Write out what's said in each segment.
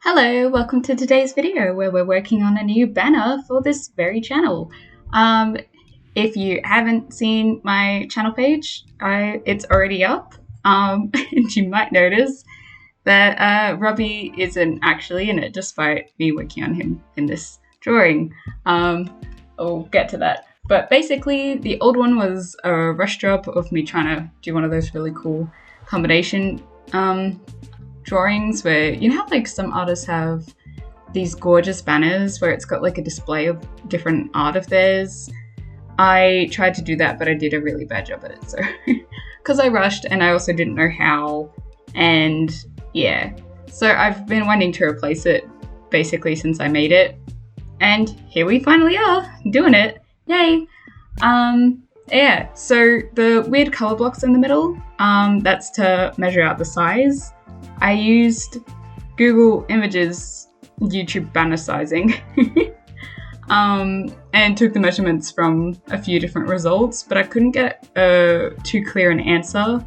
Hello, welcome to today's video where we're working on a new banner for this very channel. If you haven't seen my channel page, it's already up, and you might notice that Robbie isn't actually in it despite me working on him in this drawing. I'll get to that. But basically, the old one was a rush job of me trying to do one of those really cool combination drawings where, you know how like some artists have these gorgeous banners where it's got like a display of different art of theirs. I tried to do that, but I did a really bad job at it. So, because I rushed and I also didn't know how, and yeah. So I've been wanting to replace it basically since I made it, and here we finally are doing it. Yay! Yeah. So the weird color blocks in the middle, that's to measure out the size. I used Google Images YouTube banner sizing and took the measurements from a few different results, but I couldn't get too clear an answer.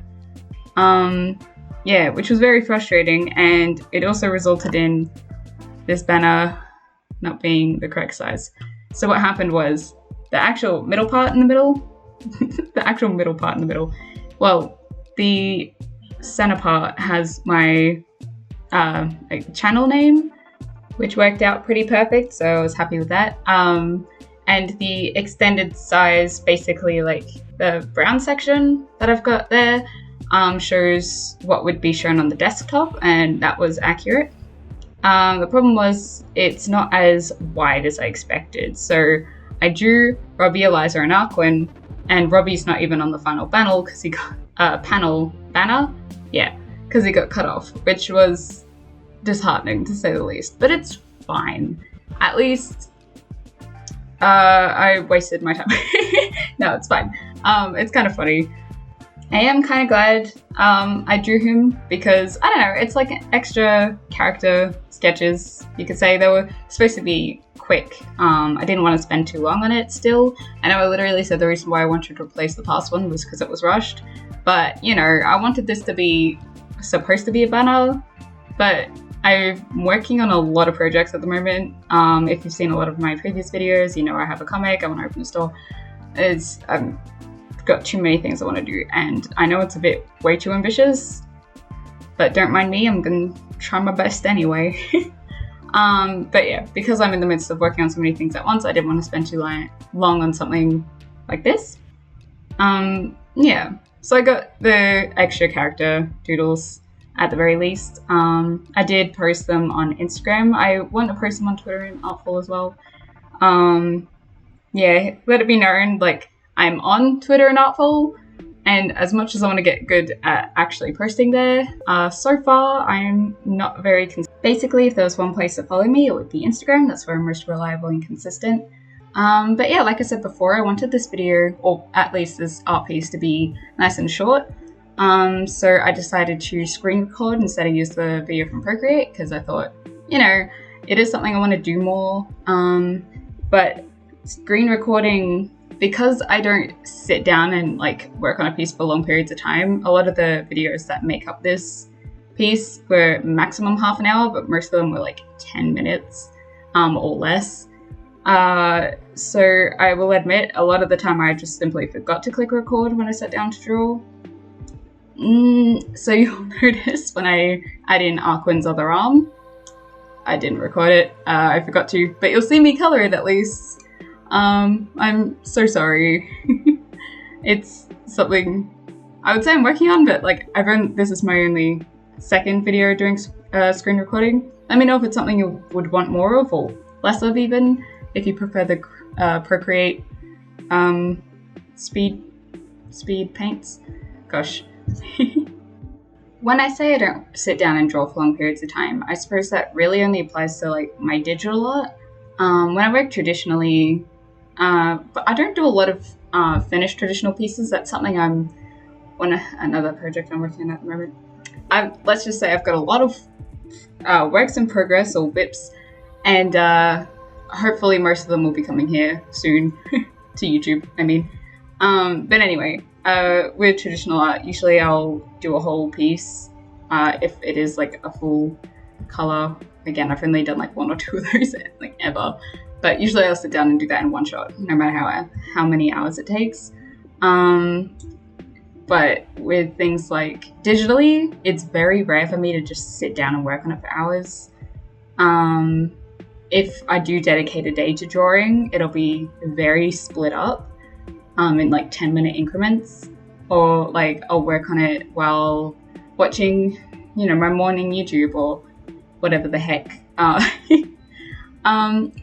Yeah, which was very frustrating, and it also resulted in this banner not being the correct size. So what happened was the actual middle part in the middle, well, the center part has my channel name, which worked out pretty perfect, so I was happy with that. And the extended size, basically like the brown section that I've got there, shows what would be shown on the desktop, and that was accurate. The problem was it's not as wide as I expected, so I drew Robbie, Eliza, and Arquin, and Robbie's not even on the final panel because he got banner, because he got cut off, which was disheartening to say the least. But it's fine. At least I wasted my time. No, it's fine. It's kind of funny. I am kind of glad I drew him because, I don't know, it's like an extra character sketches, you could say. They were supposed to be quick. I didn't want to spend too long on it still. I know I literally said the reason why I wanted to replace the past one was because it was rushed. But, you know, I wanted this to be supposed to be a banner, but I'm working on a lot of projects at the moment. If you've seen a lot of my previous videos, you know I have a comic, I want to open a store. I've got too many things I want to do, and I know it's a bit way too ambitious, but don't mind me, I'm going to try my best anyway. But yeah, because I'm in the midst of working on so many things at once, I didn't want to spend too long on something like this. Yeah, so I got the extra character doodles at the very least. I did post them on Instagram. I want to post them on Twitter and Artful as well. Yeah, let it be known, like, I'm on Twitter and Artful, and as much as I want to get good at actually posting there, so far I'm not very consistent. Basically, if there was one place to follow me, it would be Instagram. That's where I'm most reliable and consistent. But yeah, like I said before, I wanted this video, or at least this art piece, to be nice and short. So I decided to screen record instead of use the video from Procreate, because I thought, you know, it is something I want to do more. But screen recording, because I don't sit down and like work on a piece for long periods of time, a lot of the videos that make up this piece were maximum half an hour, but most of them were like 10 minutes or less. So I will admit, a lot of the time I just simply forgot to click record when I sat down to draw. So you'll notice when I add in Arquin's other arm, I didn't record it, I forgot to, but you'll see me color it at least. I'm so sorry. It's something I would say I'm working on, but like this is my only second video doing screen recording. Let me know if it's something you would want more of or less of, even if you prefer the Procreate speed paints. Gosh. When I say I don't sit down and draw for long periods of time, I suppose that really only applies to like my digital art. When I work traditionally, but I don't do a lot of finished traditional pieces. That's something another project I'm working on at the moment. Let's just say I've got a lot of works in progress or WIPs, and hopefully most of them will be coming here soon to YouTube, I mean. But anyway, with traditional art, usually I'll do a whole piece if it is like a full color. Again, I've only done like 1 or 2 of those like ever, but usually I'll sit down and do that in one shot, no matter how many hours it takes. But with things like digitally, it's very rare for me to just sit down and work on it for hours. If I do dedicate a day to drawing, it'll be very split up in like 10-minute increments, or like I'll work on it while watching, my morning YouTube or whatever the heck.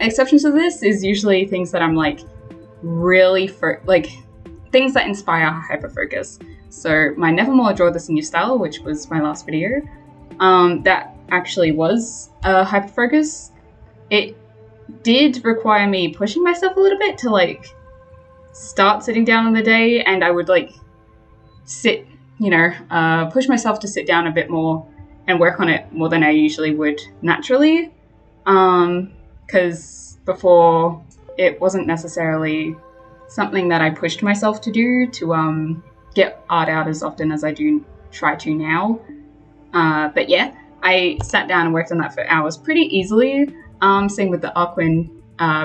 Exceptions to this is usually things that I'm like really things that inspire hyperfocus. So my Nevermore Draw This in Your Style, which was my last video, that actually was hyperfocus. It did require me pushing myself a little bit to like start sitting down on the day, and I would like sit, push myself to sit down a bit more and work on it more than I usually would naturally. Because before it wasn't necessarily something that I pushed myself to do to get art out as often as I do try to now. But yeah, I sat down and worked on that for hours pretty easily. Same with the Arkwin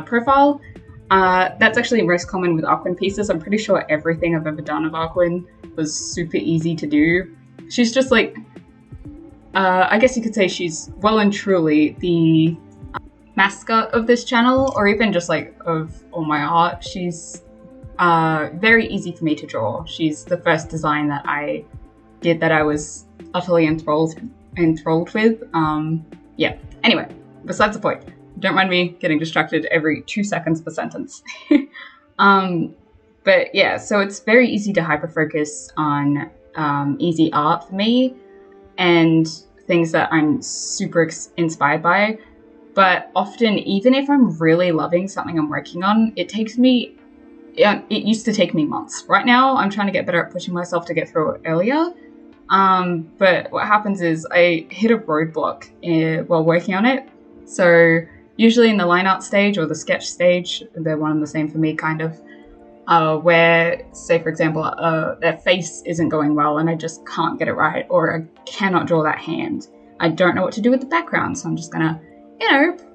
profile. That's actually most common with Arkwin pieces. I'm pretty sure everything I've ever done of Arkwin was super easy to do. She's just like, I guess you could say she's well and truly the mascot of this channel, or even just like of all my art. She's very easy for me to draw. She's the first design that I did that I was utterly enthralled with. Yeah, anyway, besides the point. Don't mind me getting distracted every 2 seconds per sentence. But yeah, so it's very easy to hyperfocus on easy art for me and things that I'm super inspired by. But often, even if I'm really loving something I'm working on, it used to take me months. Right now, I'm trying to get better at pushing myself to get through it earlier. But what happens is I hit a roadblock while working on it. So usually in the line art stage or the sketch stage, they're one and the same for me, kind of, where, say for example, their face isn't going well and I just can't get it right, or I cannot draw that hand. I don't know what to do with the background, so I'm just gonna,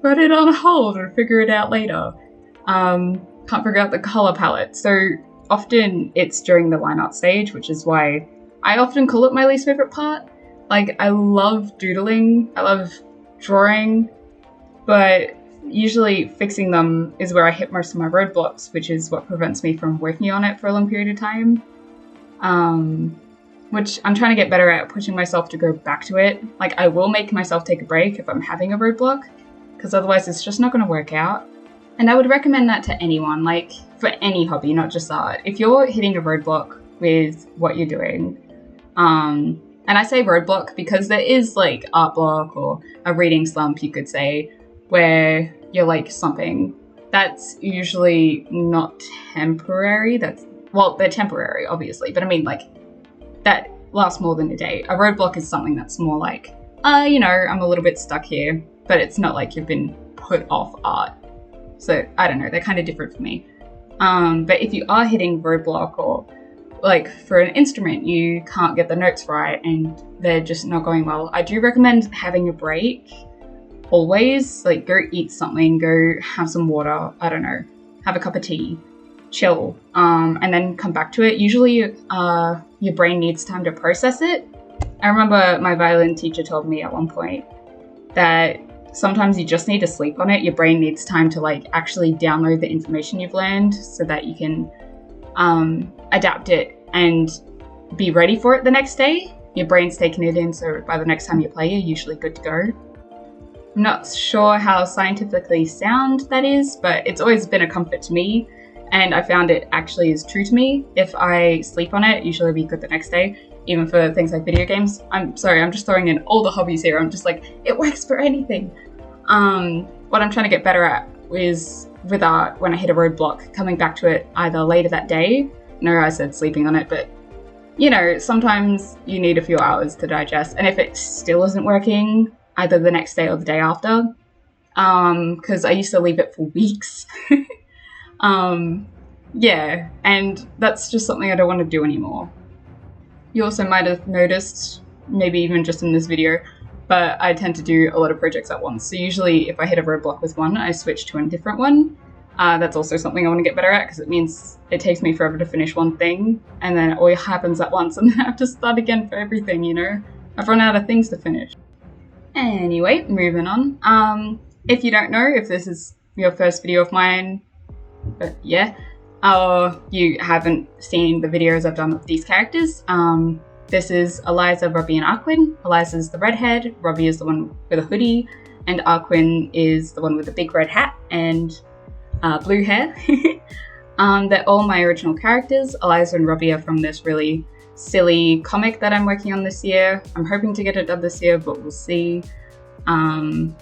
put it on hold and figure it out later. Can't figure out the color palette. So often it's during the line art stage, which is why I often call it my least favorite part. Like, I love doodling, I love drawing, but usually fixing them is where I hit most of my roadblocks, which is what prevents me from working on it for a long period of time. Which I'm trying to get better at, pushing myself to go back to it. Like, I will make myself take a break if I'm having a roadblock, because otherwise it's just not going to work out. And I would recommend that to anyone, like for any hobby, not just art. If you're hitting a roadblock with what you're doing, and I say roadblock because there is like art block or a reading slump, you could say, where you're like slumping. That's usually not temporary. They're temporary, obviously, but I mean, like, that lasts more than a day. A roadblock is something that's more like, I'm a little bit stuck here, but it's not like you've been put off art. So I don't know, they're kind of different for me. But if you are hitting roadblock, or like for an instrument, you can't get the notes right and they're just not going well, I do recommend having a break. Always, like, go eat something, go have some water, I don't know, have a cup of tea, chill, and then come back to it. Usually your brain needs time to process it. I remember my violin teacher told me at one point that sometimes you just need to sleep on it. Your brain needs time to like actually download the information you've learned so that you can adapt it and be ready for it the next day. Your brain's taking it in, so by the next time you play, you're usually good to go. I'm not sure how scientifically sound that is, but it's always been a comfort to me, and I found it actually is true to me. If I sleep on it, usually I'll be good the next day, even for things like video games. I'm sorry, I'm just throwing in all the hobbies here. I'm just like, it works for anything. What I'm trying to get better at is with art, when I hit a roadblock, coming back to it either later that day. No, I said sleeping on it, but sometimes you need a few hours to digest. And if it still isn't working, either the next day or the day after, because I used to leave it for weeks. Yeah, and that's just something I don't want to do anymore. You also might have noticed, maybe even just in this video, but I tend to do a lot of projects at once. So usually if I hit a roadblock with one, I switch to a different one. That's also something I want to get better at, because it means it takes me forever to finish one thing, and then it all happens at once, and then I have to start again for everything, you know? I've run out of things to finish. Anyway, moving on. If you don't know, if this is your first video of mine, but yeah, you haven't seen the videos I've done with these characters, this is Eliza, Robbie, and Arquin. Eliza's the redhead, Robbie is the one with a hoodie, and Arquin is the one with the big red hat and blue hair. They're all my original characters. Eliza and Robbie are from this really silly comic that I'm working on this year. I'm hoping to get it done this year, but we'll see. I'm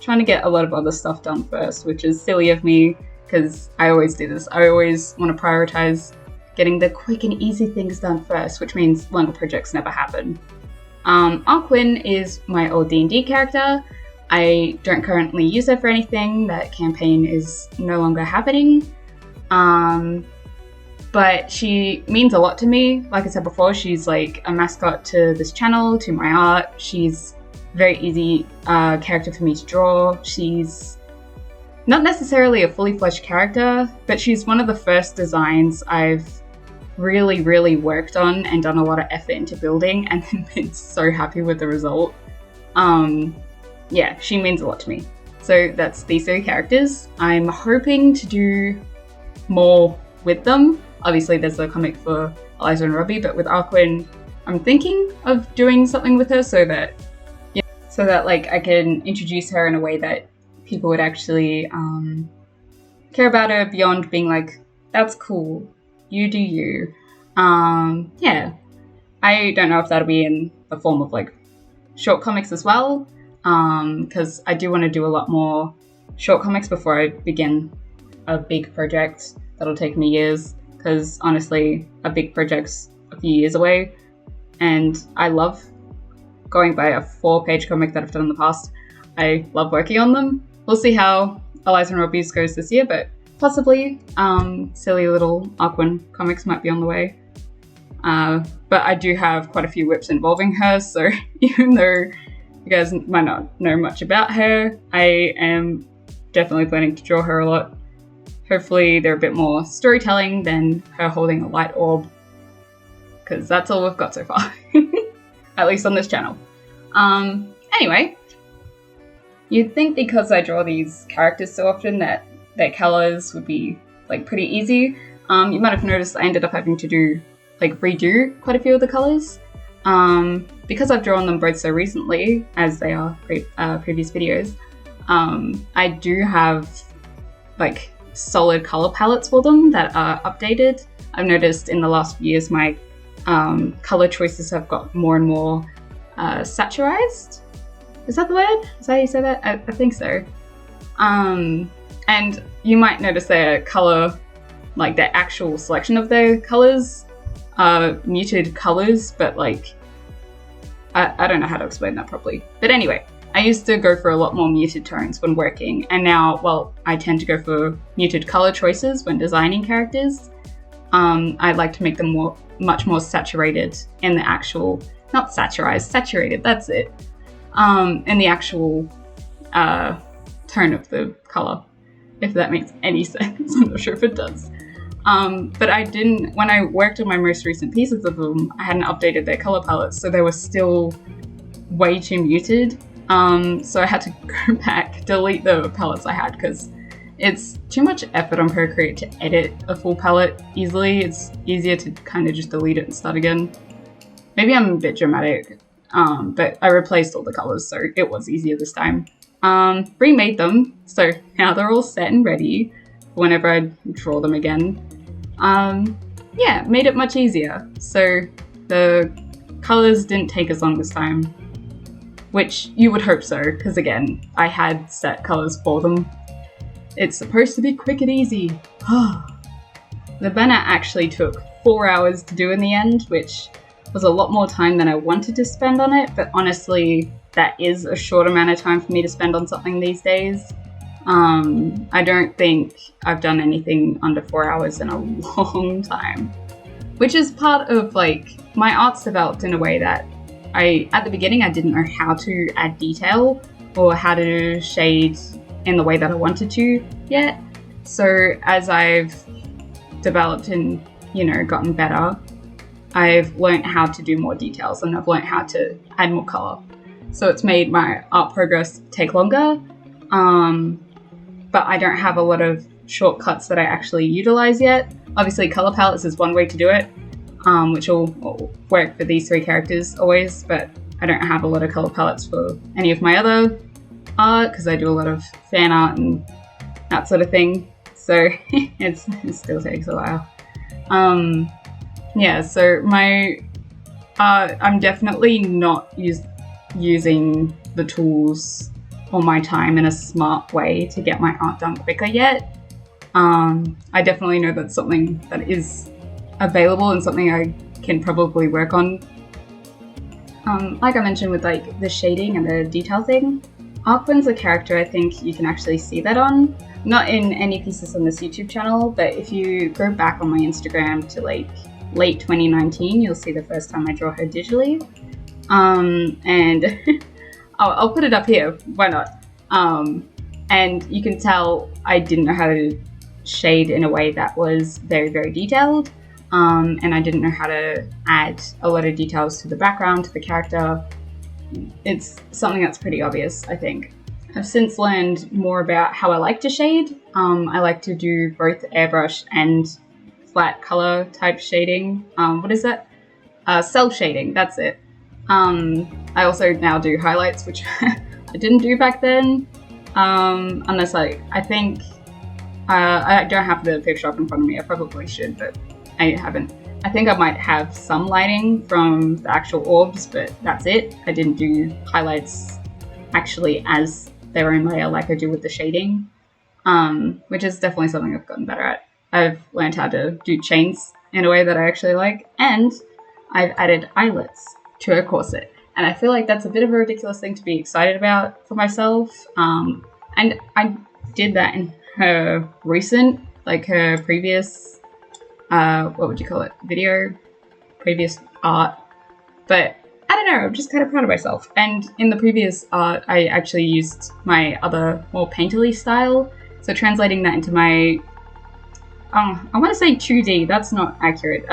trying to get a lot of other stuff done first, which is silly of me, because I always do this. I always want to prioritize getting the quick and easy things done first, which means longer projects never happen. Arquin is my old D&D character. I don't currently use her for anything. That campaign is no longer happening. But she means a lot to me. Like I said before, she's like a mascot to this channel, to my art. She's a very easy character for me to draw. She's not necessarily a fully fledged character, but she's one of the first designs I've really worked on and done a lot of effort into building, and then been so happy with the result. Yeah, she means a lot to me. So that's these three characters. I'm hoping to do more with them. Obviously there's the comic for Eliza and Robbie, but with Arquin, I'm thinking of doing something with her so that like I can introduce her in a way that people would actually care about her beyond being like, that's cool, you do you. Yeah, I don't know if that'll be in the form of like short comics as well, because I do want to do a lot more short comics before I begin a big project that'll take me years, because honestly, a big project's a few years away, and I love going by a 4-page comic that I've done in the past. I love working on them. We'll see how Eliza and Robbie's goes this year, but possibly silly little Arquin comics might be on the way. But I do have quite a few whips involving her, so even though you guys might not know much about her, I am definitely planning to draw her a lot. Hopefully they're a bit more storytelling than her holding a light orb, because that's all we've got so far, at least on this channel. Anyway, you'd think because I draw these characters so often that their colors would be like pretty easy. You might have noticed I ended up having to redo quite a few of the colors. Because I've drawn them both so recently, as they are previous videos, I do have like solid color palettes for them that are updated. I've noticed in the last few years my color choices have got more and more saturized. Is that the word? Is that how you say that? I think so. And you might notice their color, like their actual selection of their colors, muted colors, but like, I don't know how to explain that properly. But anyway, I used to go for a lot more muted tones when working, and now, well, I tend to go for muted color choices when designing characters. I like to make them much more saturated in the actual, not saturized, saturated, that's it. In the actual tone of the color, if that makes any sense. I'm not sure if it does. But I didn't, when I worked on my most recent pieces of them, I hadn't updated their color palettes, so they were still way too muted. So I had to go back, delete the palettes I had, because it's too much effort on Procreate to edit a full palette easily. It's easier to kind of just delete it and start again. Maybe I'm a bit dramatic, but I replaced all the colors, so it was easier this time. Remade them, so now they're all set and ready whenever I draw them again. Yeah, made it much easier. So the colors didn't take as long this time, which you would hope so, because again, I had set colors for them. It's supposed to be quick and easy. The banner actually took 4 hours to do in the end, which was a lot more time than I wanted to spend on it, but honestly, that is a short amount of time for me to spend on something these days. I don't think I've done anything under 4 hours in a long time, which is part of like, my art's developed in a way that at the beginning I didn't know how to add detail or how to shade in the way that I wanted to yet. So as I've developed and, gotten better, I've learned how to do more details and I've learned how to add more color. So it's made my art progress take longer, but I don't have a lot of shortcuts that I actually utilize yet. Obviously, color palettes is one way to do it, which will work for these 3 characters always, but I don't have a lot of color palettes for any of my other art because I do a lot of fan art and that sort of thing. So it still takes a while. So I'm definitely not using the tools or my time in a smart way to get my art done quicker yet. I definitely know that's something that is available and something I can probably work on. Like I mentioned with like the shading and the detail thing, Arcwind's a character I think you can actually see that on. Not in any pieces on this YouTube channel, but if you go back on my Instagram to like late 2019, you'll see the first time I draw her digitally. And I'll put it up here, why not? And you can tell I didn't know how to shade in a way that was very, very detailed. And I didn't know how to add a lot of details to the background, to the character. It's something that's pretty obvious, I think. I've since learned more about how I like to shade. I like to do both airbrush and flat color type shading. What is that? Cell shading, that's it. I also now do highlights, which I didn't do back then. Unless I think I don't have the Photoshop in front of me. I probably should, but I haven't. I think I might have some lighting from the actual orbs, but that's it. I didn't do highlights actually as their own layer like I do with the shading, which is definitely something I've gotten better at. I've learned how to do chains in a way that I actually like, and I've added eyelets to her corset. And I feel like that's a bit of a ridiculous thing to be excited about for myself. And I did that in her recent, like her previous, what would you call it? Previous art. But I don't know, I'm just kind of proud of myself. And in the previous art, I actually used my other more painterly style. So translating that into my, I want to say 2D, that's not accurate.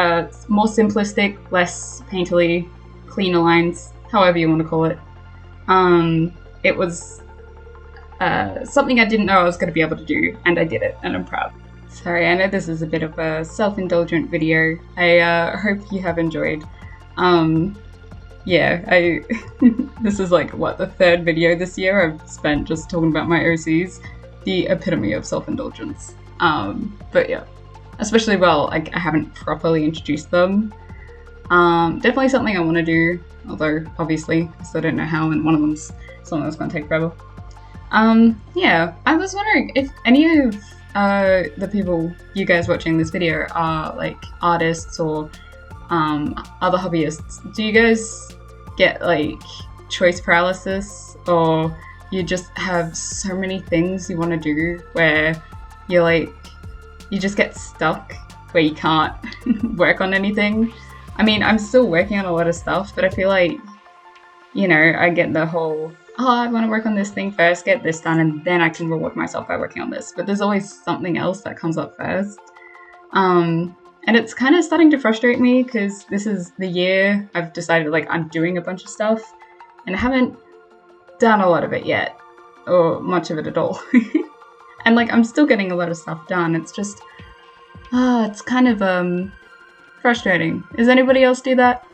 More simplistic, less painterly, cleaner lines, however you want to call it. It was something I didn't know I was going to be able to do, and I did it, and I'm proud. Sorry, I know this is a bit of a self-indulgent video. I hope you have enjoyed. This is like, what, the 3rd video this year I've spent just talking about my OCs. The epitome of self-indulgence. But yeah, especially I haven't properly introduced them. Definitely something I want to do, although obviously I still don't know how, and one of them's something that's going to take forever. I was wondering if any of the people, you guys watching this video, are like artists or other hobbyists. Do you guys get like choice paralysis, or you just have so many things you want to do where you just get stuck where you can't work on anything? I mean, I'm still working on a lot of stuff, but I feel like, I get the whole, I want to work on this thing first, get this done, and then I can reward myself by working on this. But there's always something else that comes up first. And it's kind of starting to frustrate me because this is the year I've decided I'm doing a bunch of stuff, and I haven't done a lot of it yet, or much of it at all. And I'm still getting a lot of stuff done. It's just, it's kind of frustrating. Does anybody else do that?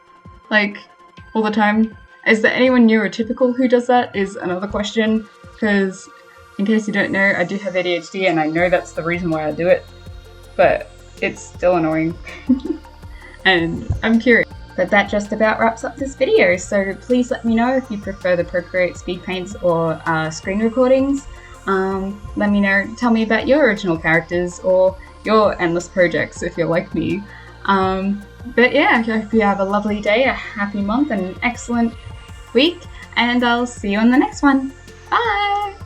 All the time? Is there anyone neurotypical who does that? Is another question. Because, in case you don't know, I do have ADHD, and I know that's the reason why I do it. But it's still annoying. And I'm curious. But that just about wraps up this video. So please let me know if you prefer the Procreate speed paints or screen recordings. Let me know. Tell me about your original characters or your endless projects if you're like me. But yeah, I hope you have a lovely day, a happy month, and an excellent week, and I'll see you on the next one. Bye!